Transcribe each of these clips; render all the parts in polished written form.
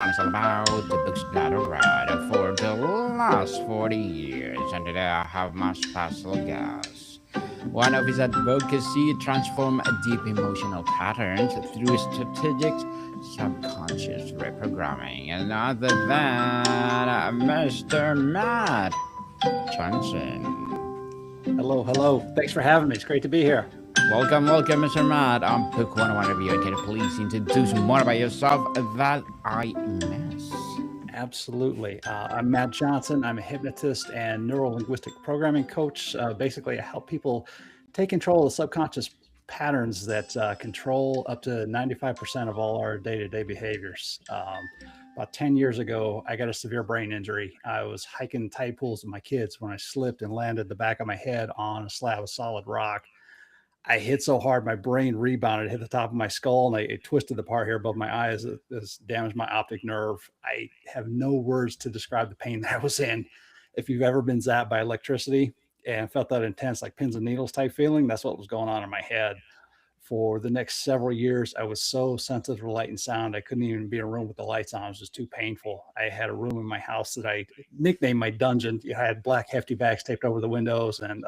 It's all about the books that I read for the last 40 years. And today I have my special guest. One of his advocacy transform deep emotional patterns through strategic subconscious reprogramming. And other than Mr. Matt Johnson. Hello, hello. Thanks for having me. It's great to be here. Welcome, Mr. Matt. I'm Book 101 Review. Can you please introduce more about yourself that I miss? Absolutely. I'm Matt Johnson. I'm a hypnotist and neuro-linguistic programming coach. Basically, I help people take control of the subconscious patterns that control up to 95% of all our day-to-day behaviors. About 10 years ago, I got a severe brain injury. I was hiking tide pools with my kids when I slipped and landed the back of my head on a slab of solid rock. I hit so hard, my brain rebounded, hit the top of my skull, and it twisted the part here above my eyes. This damaged my optic nerve. I have no words to describe the pain that I was in. If you've ever been zapped by electricity and felt that intense, like pins and needles type feeling, that's what was going on in my head. For the next several years, I was so sensitive to light and sound, I couldn't even be in a room with the lights on. It was just too painful. I had a room in my house that I nicknamed my dungeon. I had black hefty bags taped over the windows, and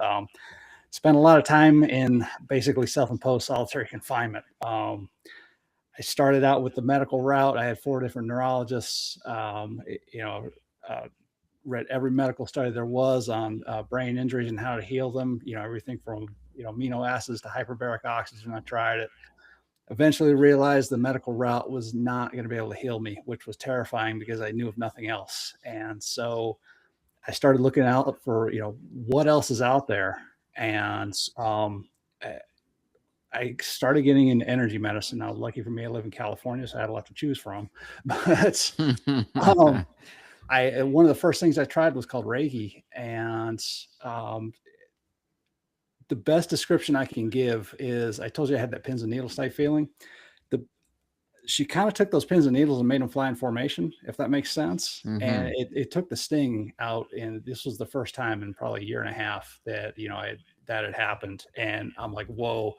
spent a lot of time in basically self-imposed solitary confinement. I started out with the medical route. I had four different neurologists. Uh, read every medical study there was on brain injuries and how to heal them. Everything from amino acids to hyperbaric oxygen. I tried it. Eventually realized the medical route was not going to be able to heal me, which was terrifying because I knew of nothing else. And so I started looking out for what else is out there, and I started getting into energy medicine. Now, lucky for me, I live in California, so I had a lot to choose from. But um, I one of the first things I tried was called Reiki, and um, the best description I can give is I told you I had that pins and needles type feeling. The She kind of took those pins and needles and made them fly in formation, if that makes sense. And Mm-hmm. it took the sting out. And this was the first time in probably a year and a half that, that had happened. And I'm like, whoa,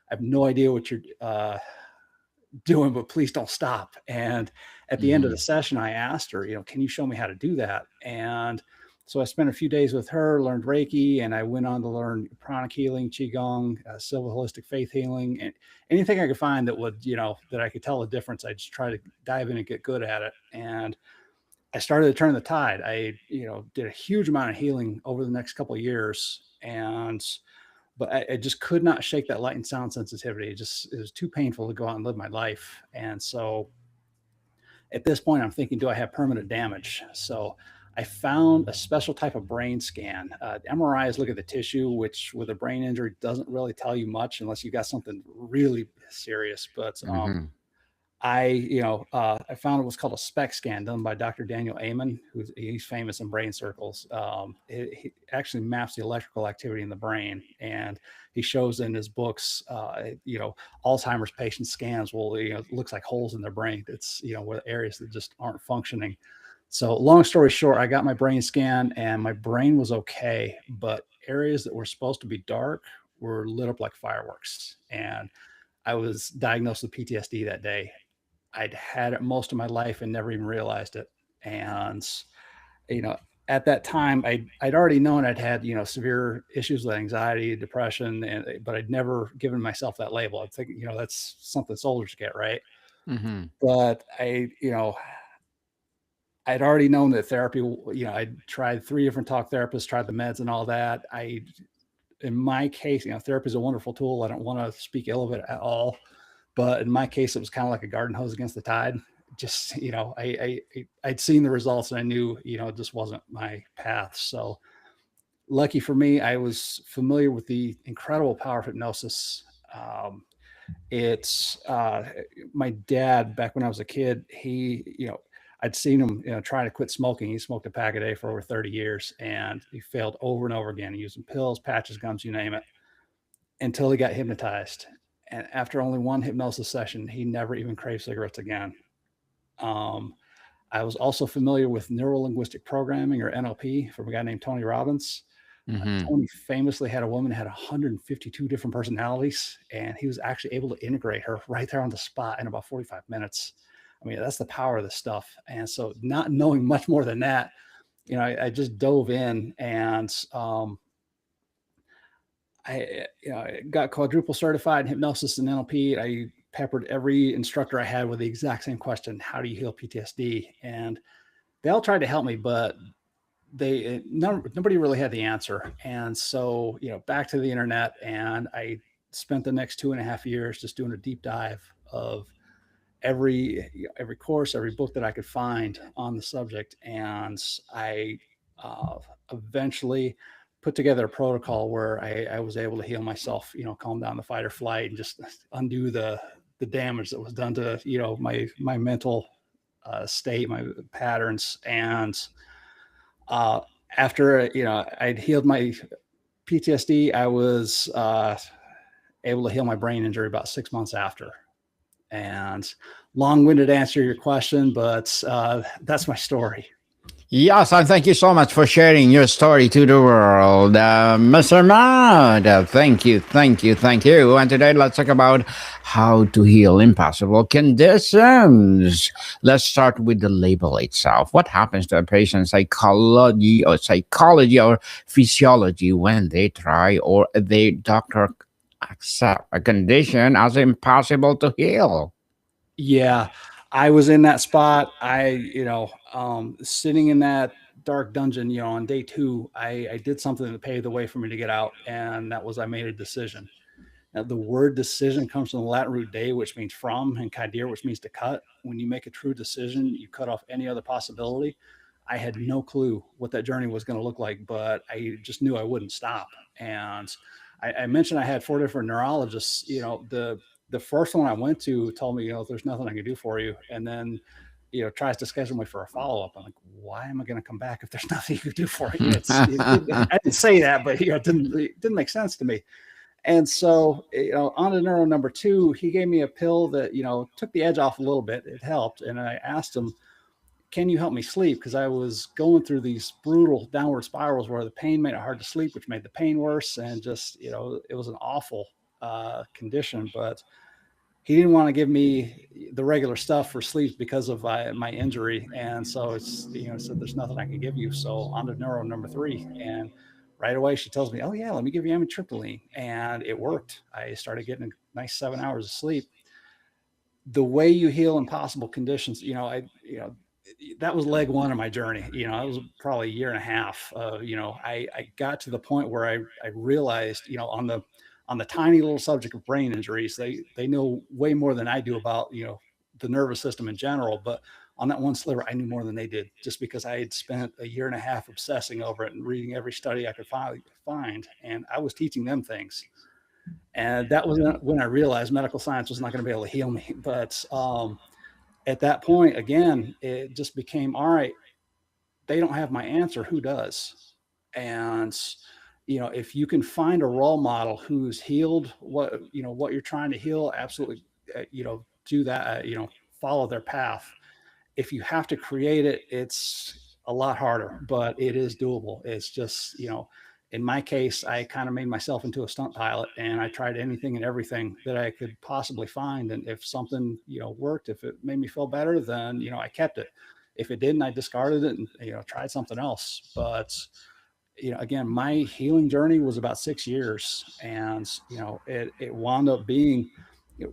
I have no idea what you're doing, but please don't stop. And at the end of Mm-hmm. the session, I asked her, can you show me how to do that? And so I spent a few days with her, learned Reiki, and I went on to learn pranic healing, Qigong, Silva holistic faith healing, and anything I could find that would, that I could tell the difference. I just try to dive in and get good at it. And I started to turn the tide. I, did a huge amount of healing over the next couple of years. But I just could not shake that light and sound sensitivity. It was too painful to go out and live my life. And so at this point, I'm thinking, do I have permanent damage? So I found a special type of brain scan. MRIs look at the tissue, which with a brain injury doesn't really tell you much unless you got something really serious. But Mm-hmm. I found it was called a SPECT scan done by Dr. Daniel Amen, he's famous in brain circles. He actually maps the electrical activity in the brain, and he shows in his books, Alzheimer's patient scans. Well, it looks like holes in their brain. It's where areas that just aren't functioning. So, long story short, I got my brain scan, and my brain was okay, but areas that were supposed to be dark were lit up like fireworks, and I was diagnosed with PTSD that day. I'd had it most of my life and never even realized it. And, you know, at that time, I'd already known I'd had, severe issues with anxiety, depression, but I'd never given myself that label. I think, that's something soldiers get, right? Mm-hmm. But I'd already known that therapy, I'd tried three different talk therapists, tried the meds and all that. In my case, therapy is a wonderful tool. I don't want to speak ill of it at all. But in my case, it was kind of like a garden hose against the tide. Just, I'd seen the results and I knew, it just wasn't my path. So lucky for me, I was familiar with the incredible power of hypnosis. It's My dad, back when I was a kid, I'd seen him, trying to quit smoking. He smoked a pack a day for over 30 years and he failed over and over again, using pills, patches, gums, you name it, until he got hypnotized. And after only one hypnosis session, he never even craved cigarettes again. Um, I was also familiar with neuro linguistic programming, or NLP, from a guy named Tony Robbins. Mm-hmm. Tony famously had a woman who had 152 different personalities, and he was actually able to integrate her right there on the spot in about 45 minutes. I mean, that's the power of this stuff. And so, not knowing much more than that, I just dove in, and I got quadruple certified in hypnosis and NLP. I peppered every instructor I had with the exact same question: how do you heal PTSD? And they all tried to help me, but nobody really had the answer. And so, back to the internet, and I spent the next 2.5 years just doing a deep dive of every course, every book that I could find on the subject. And I eventually put together a protocol where I was able to heal myself, calm down the fight or flight, and just undo the damage that was done to, my mental state, my patterns. And uh, after, I'd healed my PTSD, I was able to heal my brain injury about 6 months after. And long-winded answer your question, but that's my story. Yes, and thank you so much for sharing your story to the world, Mr. Matt. Thank you, thank you, thank you. And today, let's talk about how to heal impossible conditions. Let's start with the label itself. What happens to a patient's psychology or physiology when they try or the doctor accept a condition as impossible to heal? Yeah, I was in that spot. Sitting in that dark dungeon, on day two, I did something to pave the way for me to get out, and that was I made a decision. Now, the word decision comes from the Latin root de, which means from, and cadere, which means to cut. When you make a true decision, you cut off any other possibility. I had no clue what that journey was going to look like, but I just knew I wouldn't stop. And I mentioned I had 4 different neurologists. The first one I went to told me, there's nothing I can do for you. And then, tries to schedule me for a follow up. I'm like, why am I going to come back if there's nothing you can do for me? I didn't say that, but it didn't make sense to me. And so, on to neuro number two, he gave me a pill that, took the edge off a little bit. It helped. And I asked him, can you help me sleep? Because I was going through these brutal downward spirals where the pain made it hard to sleep, which made the pain worse. And just, it was an awful condition. But he didn't want to give me the regular stuff for sleep because of my injury. And so said, there's nothing I can give you. So on to neuro number three. And right away, she tells me, oh, yeah, let me give you amitriptyline. And it worked. I started getting a nice 7 hours of sleep. The way you heal impossible conditions, that was leg one of my journey. It was probably a year and a half. I got to the point where I realized, on the tiny little subject of brain injuries, they know way more than I do about, the nervous system in general. But on that one sliver, I knew more than they did, just because I had spent a year and a half obsessing over it and reading every study I could find. And I was teaching them things. And that was when I realized medical science was not going to be able to heal me. But at that point, again, it just became, all right, they don't have my answer. Who does? And, if you can find a role model who's healed what you're trying to heal, absolutely, do that, follow their path. If you have to create it, it's a lot harder, but it is doable. It's just, in my case, I kind of made myself into a stunt pilot, and I tried anything and everything that I could possibly find. And if something, worked, if it made me feel better, then, I kept it. If it didn't, I discarded it and, tried something else. But, again, my healing journey was about 6 years, and, it wound up being,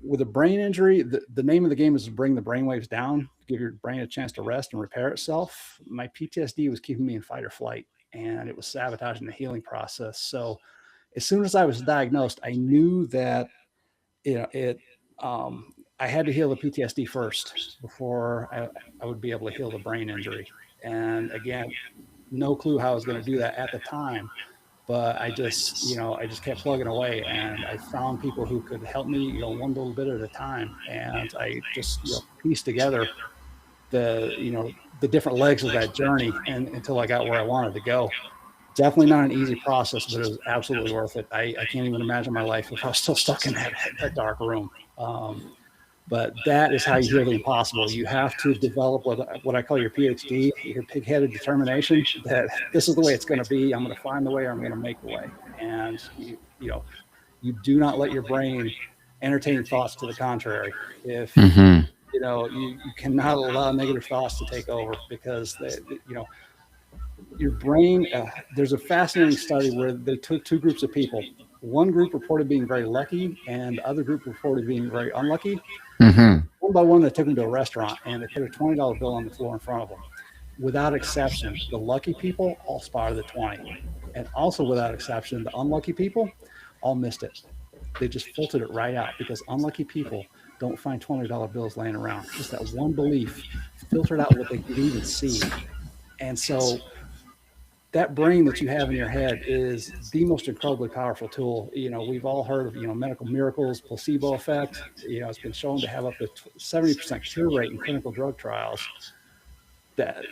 with a brain injury, the name of the game is to bring the brain waves down, give your brain a chance to rest and repair itself. My PTSD was keeping me in fight or flight, and it was sabotaging the healing process. So as soon as I was diagnosed, I knew that it I had to heal the PTSD first before I would be able to heal the brain injury. And again, no clue how I was going to do that at the time, but I just kept plugging away, and I found people who could help me, one little bit at a time. And I just, pieced together the different legs of that journey, and until I got where I wanted to go. Definitely not an easy process, but it was absolutely worth it. I can't even imagine my life if I was still stuck in that dark room. But that is how you heal the impossible. You have to develop what I call your PhD, your pig-headed determination, that this is the way it's going to be. I'm going to find the way, or I'm going to make the way. And you do not let your brain entertain thoughts to the contrary. If Mm-hmm. You cannot allow negative thoughts to take over because your brain. There's a fascinating study where they took two groups of people. One group reported being very lucky, and the other group reported being very unlucky. Mm-hmm. One by one, they took them to a restaurant and they put a $20 bill on the floor in front of them. Without exception, the lucky people all spotted the 20. And also, without exception, the unlucky people all missed it. They just filtered it right out because unlucky people don't find $20 bills laying around. Just that one belief filtered out what they could even see. And so that brain that you have in your head is the most incredibly powerful tool. We've all heard of, medical miracles, placebo effect. It's been shown to have up to 70% cure rate in clinical drug trials. That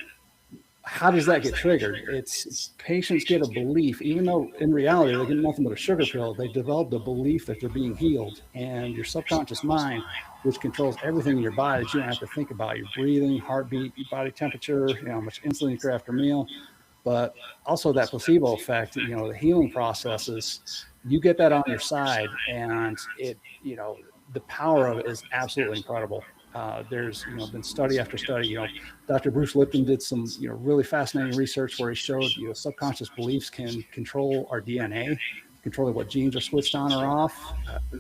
How does that get triggered? It's patients get a belief, even though in reality they get nothing but a sugar pill. They develop a belief that they're being healed, and your subconscious mind, which controls everything in your body that you don't have to think about, your breathing, heartbeat, your body temperature, how much insulin you crave after a meal, but also that placebo effect, the healing processes, you get that on your side, and the power of it is absolutely incredible. There's been study after study. Dr. Bruce Lipton did some really fascinating research where he showed subconscious beliefs can control our DNA, controlling what genes are switched on or off.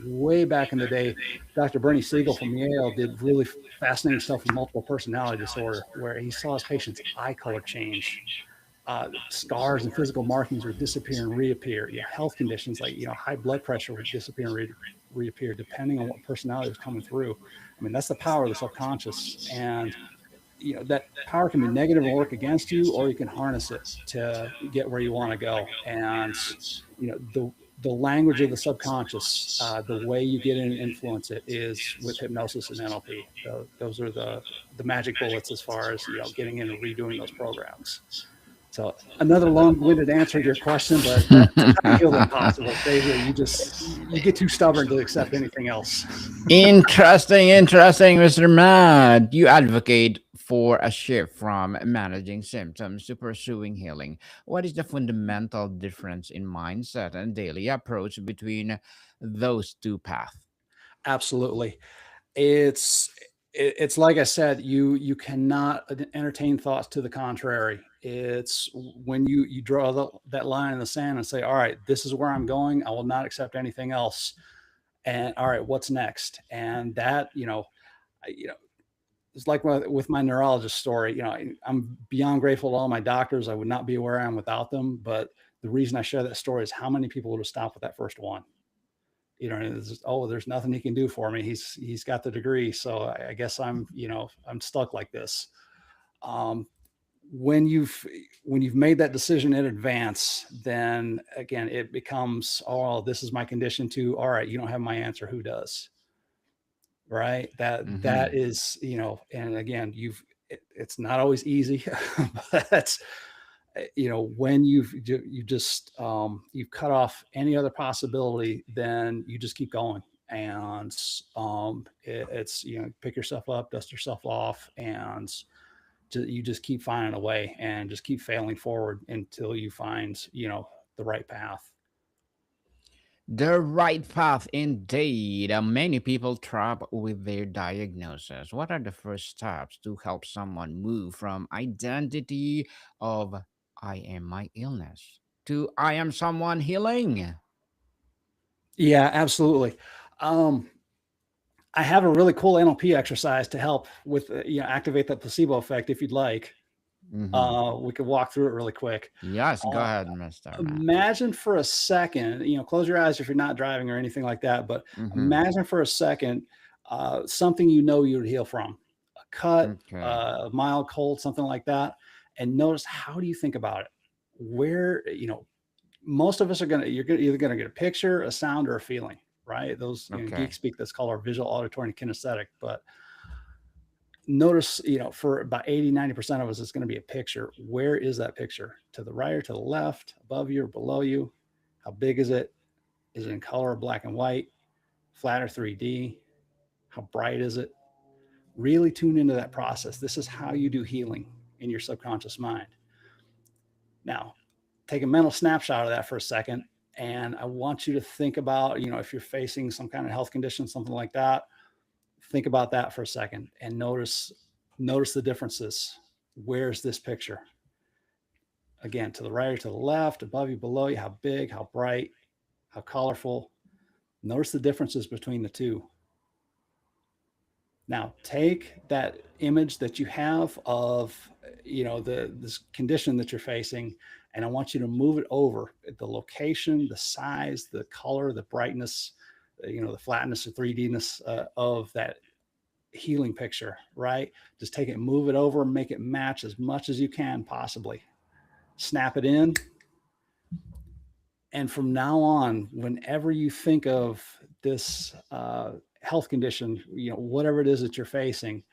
Way back in the day, Dr. Bernie Siegel from Yale did really fascinating stuff with multiple personality disorder, where he saw his patients' eye color change. Scars and physical markings would disappear and reappear. Health conditions like high blood pressure would disappear and reappear depending on what personality was coming through. I mean, that's the power of the subconscious, and that power can be negative and work against you, or you can harness it to get where you want to go. And the language of the subconscious, the way you get in and influence it is with hypnosis and NLP. Those are the magic bullets as far as getting in and redoing those programs. So another long-winded answer to your question, but that's how you feel impossible. Basically, you get too stubborn to accept anything else. Interesting, Mr. Matt. You advocate for a shift from managing symptoms to pursuing healing. What is the fundamental difference in mindset and daily approach between those two paths? Absolutely. It's like I said, you cannot entertain thoughts to the contrary. It's when you draw that line in the sand and say, all right, this is where I'm going. I will not accept anything else. And all right, what's next? And that, it's like with my neurologist story. I'm beyond grateful to all my doctors. I would not be where I am without them. But the reason I share that story is how many people would have stopped with that first one. There's nothing he can do for me. He's got the degree, so I guess I'm stuck like this. Um, when you've made that decision in advance, then again it becomes, oh, this is my condition too. All right, you don't have my answer. Who does? Right? That is, and again, it's not always easy, but when you've cut off any other possibility, then you just keep going. And it's pick yourself up, dust yourself off, and you just keep finding a way and just keep failing forward until you find the right path. The right path, indeed. Many people trap with their diagnosis. What are the first steps to help someone move from identity of I am my illness to I am someone healing? Yeah, absolutely. um I have a really cool NLP exercise to help with activate that placebo effect if you'd like. Hmm. We could walk through it really quick. Yes, go Uh, ahead, Mr. Matt. Imagine for a second, close your eyes if you're not driving or anything like that, but Hmm. imagine for a second something you would heal from, a cut, Okay. a mild cold, something like that. And notice, how do you think about it? Where, most of us you're either going to get a picture, a sound, or a feeling, right? Those, geek Okay. speak, that's called our visual, auditory, and kinesthetic. But notice, for about 80-90% of us, it's going to be a picture. Where is that picture? To the right or to the left, above you or below you? How big is it? Is it in color, black and white, flat or 3D? How bright is it? Really tune into that process. This is how you do healing in your subconscious mind. Now, take a mental snapshot of that for a second. And I want you to think about, if you're facing some kind of health condition, something like that, think about that for a second and notice the differences. Where's this picture? Again, to the right or to the left, above you, below you, how big, how bright, how colorful. Notice the differences between the two. Now take that image that you have of, this condition that you're facing, and I want you to move it over the location, the size, the color, the brightness, the flatness or 3D-ness of that healing picture, right? Just take it, move it over, make it match as much as you can possibly. Snap it in. And from now on, whenever you think of this health condition, whatever it is that you're facing,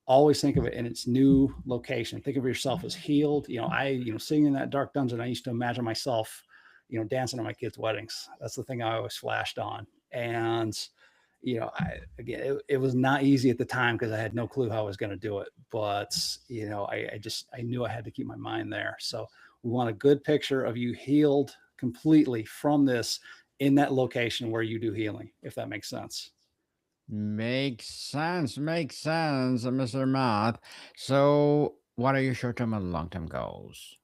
always think of it in its new location. Think of yourself as healed. Sitting in that dark dungeon, I used to imagine myself, dancing at my kids' weddings. That's the thing I always flashed on. And, it was not easy at the time because I had no clue how I was going to do it. But, I knew I had to keep my mind there. So we want a good picture of you healed completely from this in that location where you do healing, if that makes sense. Makes sense, Mr. Matt. So, what are your short-term and long-term goals?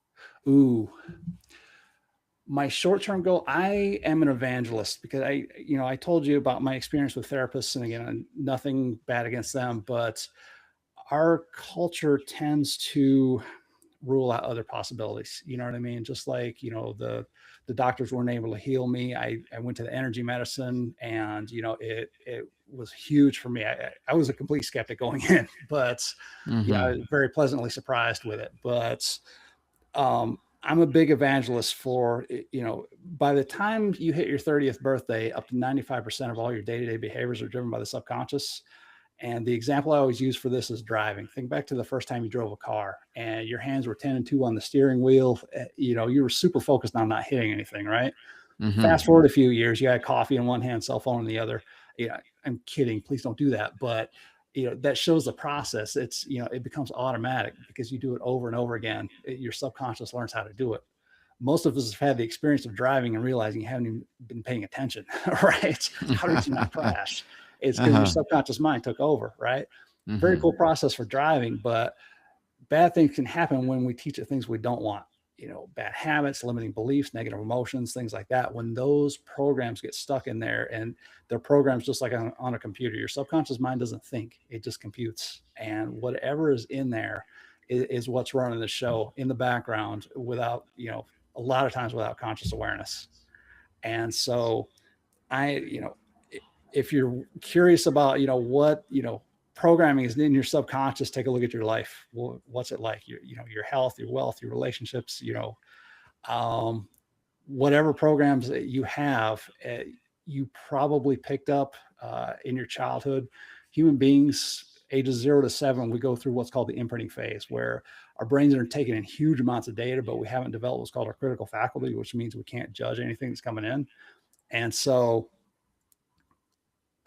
Ooh, my short-term goal, I am an evangelist because I told you about my experience with therapists, and again, nothing bad against them, but our culture tends to rule out other possibilities. You know what I mean? Just like, the doctors weren't able to heal me. I went to the energy medicine, and, it was huge for me. I was a complete skeptic going in, but I was very pleasantly surprised with it. But I'm a big evangelist for, by the time you hit your 30th birthday, up to 95% of all your day-to-day behaviors are driven by the subconscious. And the example I always use for this is driving. Think back to the first time you drove a car and your hands were 10 and 2 on the steering wheel. You were super focused on not hitting anything, right? Fast forward a few years, you had coffee in one hand, cell phone in the other. I'm kidding. Please don't do that. But, that shows the process. It's, it becomes automatic because you do it over and over again. Your subconscious learns how to do it. Most of us have had the experience of driving and realizing you haven't even been paying attention, right? How did you not crash? It's because your subconscious mind took over, right? Very cool process for driving, but bad things can happen when we teach it things we don't want. Bad habits, limiting beliefs, negative emotions, things like that. When those programs get stuck in there, and they're programs just like on a computer, your subconscious mind doesn't think, it just computes. And whatever is in there is what's running the show in the background without, a lot of times without conscious awareness. And so if you're curious about, what, programming is in your subconscious, take a look at your life. Well, what's it like? Your health, your wealth, your relationships, whatever programs that you have, you probably picked up in your childhood. Human beings, ages 0 to 7, we go through what's called the imprinting phase, where our brains are taking in huge amounts of data, but we haven't developed what's called our critical faculty, which means we can't judge anything that's coming in. And so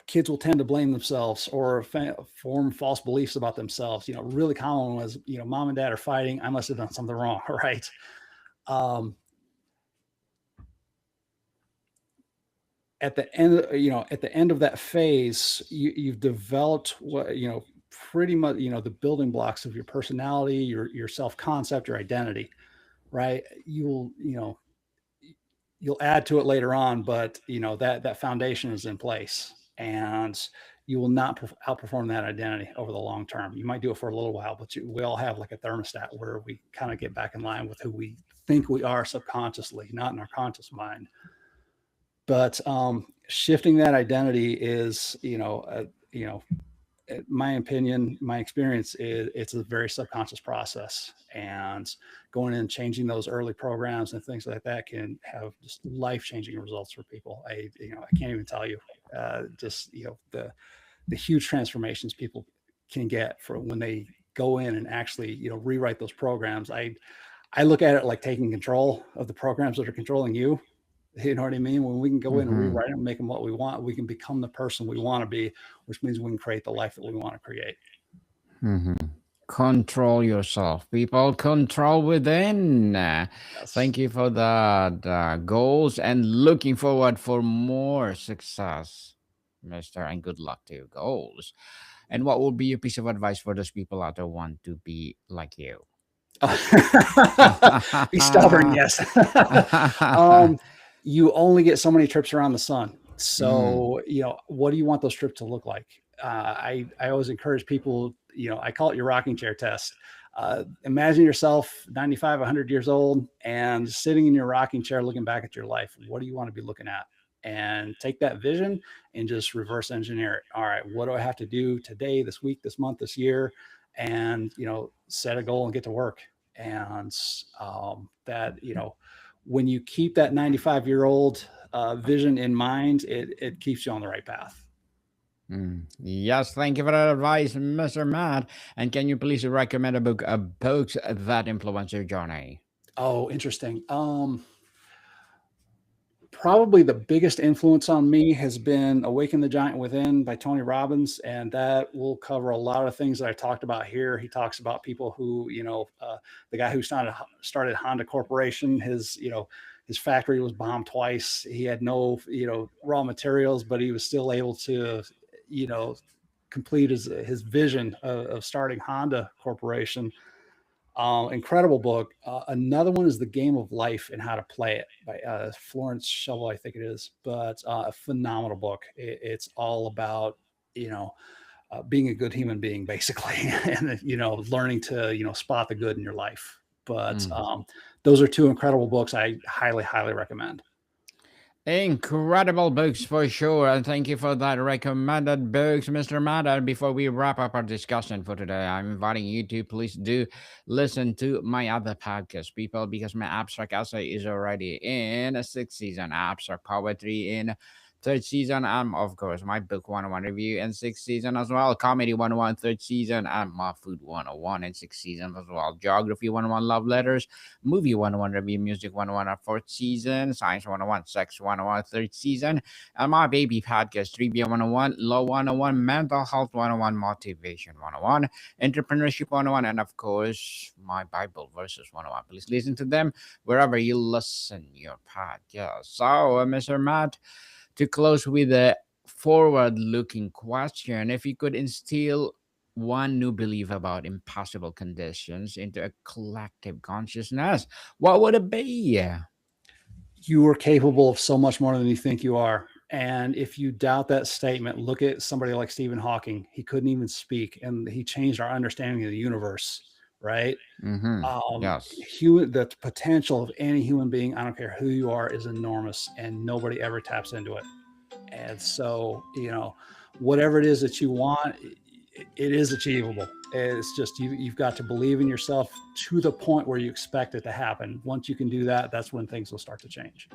kids will tend to blame themselves or form false beliefs about themselves. Really common was, mom and dad are fighting, I must have done something wrong, right? At the end of that phase, you've developed what, pretty much, the building blocks of your personality, your self-concept, your identity, right? You'll add to it later on, but that foundation is in place. And you will not outperform that identity over the long term. You might do it for a little while, but we all have like a thermostat where we kind of get back in line with who we think we are subconsciously, not in our conscious mind. But shifting that identity is, my opinion, my experience is it's a very subconscious process, and going in and changing those early programs and things like that can have just life-changing results for people. I can't even tell you, the huge transformations people can get from when they go in and actually, rewrite those programs. I look at it like taking control of the programs that are controlling you. You know what I mean? When we can go in and rewrite them, make them what we want, we can become the person we want to be, which means we can create the life that we want to create. Control yourself, people. Control within. Yes. Thank you for that goals, and looking forward for more success Mister, and good luck to your goals. And what would be your piece of advice for those people out there who want to be like you? Be stubborn, yes. um, you only get so many trips around the sun. Mm, So, what do you want those trips to look like? I always encourage people, I call it your rocking chair test. Imagine yourself 95, 100 years old and sitting in your rocking chair looking back at your life. What do you want to be looking at? And take that vision and just reverse engineer it. All right, what do I have to do today, this week, this month, this year? And, set a goal and get to work. And that, when you keep that 95-year-old vision in mind, it keeps you on the right path. Yes, thank you for that advice, Mr. Matt. And can you please recommend a book, books that influence your journey? Oh, interesting. Probably the biggest influence on me has been Awaken the Giant Within by Tony Robbins. And that will cover a lot of things that I talked about here. He talks about people who, the guy who started Honda Corporation, his factory was bombed twice. He had no, raw materials, but he was still able to, you know, complete his vision of starting Honda Corporation. Incredible book. Another one is The Game of Life and How to Play It by Florence Shovel, I think it is. But a phenomenal book. It's all about you know being a good human being, basically, and learning to spot the good in your life. But Mm. those are two incredible books I highly, highly recommend. Incredible books for sure, and thank you for that recommended books, Mr. Matt. And before we wrap up our discussion for today, I'm inviting you to please do listen to my other podcast, people, because my abstract essay is already in a sixth season, abstract poetry in third season, of course my book 101 review in sixth season as well, comedy 101 third season, and my food 101 in sixth season as well, geography 101 love letters, movie 101 review, music 101 at fourth season, science 101, sex 101 third season, and my baby podcast trivia 101, law 101, mental health 101, motivation 101, entrepreneurship 101, and of course my Bible verses 101. Please listen to them wherever you listen your podcast. So, Mr. Matt, to close with a forward looking question, if you could instill one new belief about impossible conditions into a collective consciousness, what would it be? You are capable of so much more than you think you are. And if you doubt that statement, look at somebody like Stephen Hawking. He couldn't even speak, and he changed our understanding of the universe, right? Mm-hmm. Yes. The potential of any human being, I don't care who you are, is enormous, and nobody ever taps into it. And so, whatever it is that you want, it is achievable. It's just you've got to believe in yourself to the point where you expect it to happen. Once you can do that, that's when things will start to change.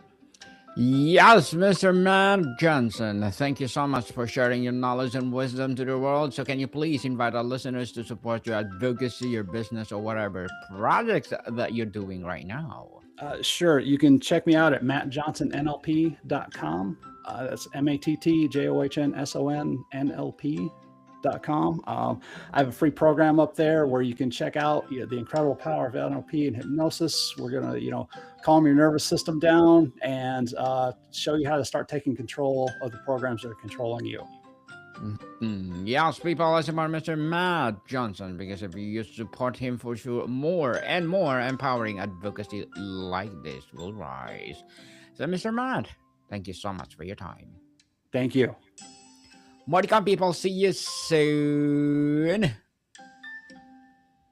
Yes, Mr. Matt Johnson, thank you so much for sharing your knowledge and wisdom to the world. So, can you please invite our listeners to support your advocacy, your business, or whatever projects that you're doing right now? Sure. You can check me out at mattjohnsonnlp.com. That's mattjohnsonnlp.com. I have a free program up there where you can check out the incredible power of NLP and hypnosis. We're going to, calm your nervous system down and show you how to start taking control of the programs that are controlling you. Yes, people, listen about Mr. Matt Johnson, because if you support him for sure, more and more empowering advocacy like this will rise. So, Mr. Matt, thank you so much for your time. Thank you. More to come, people. See you soon.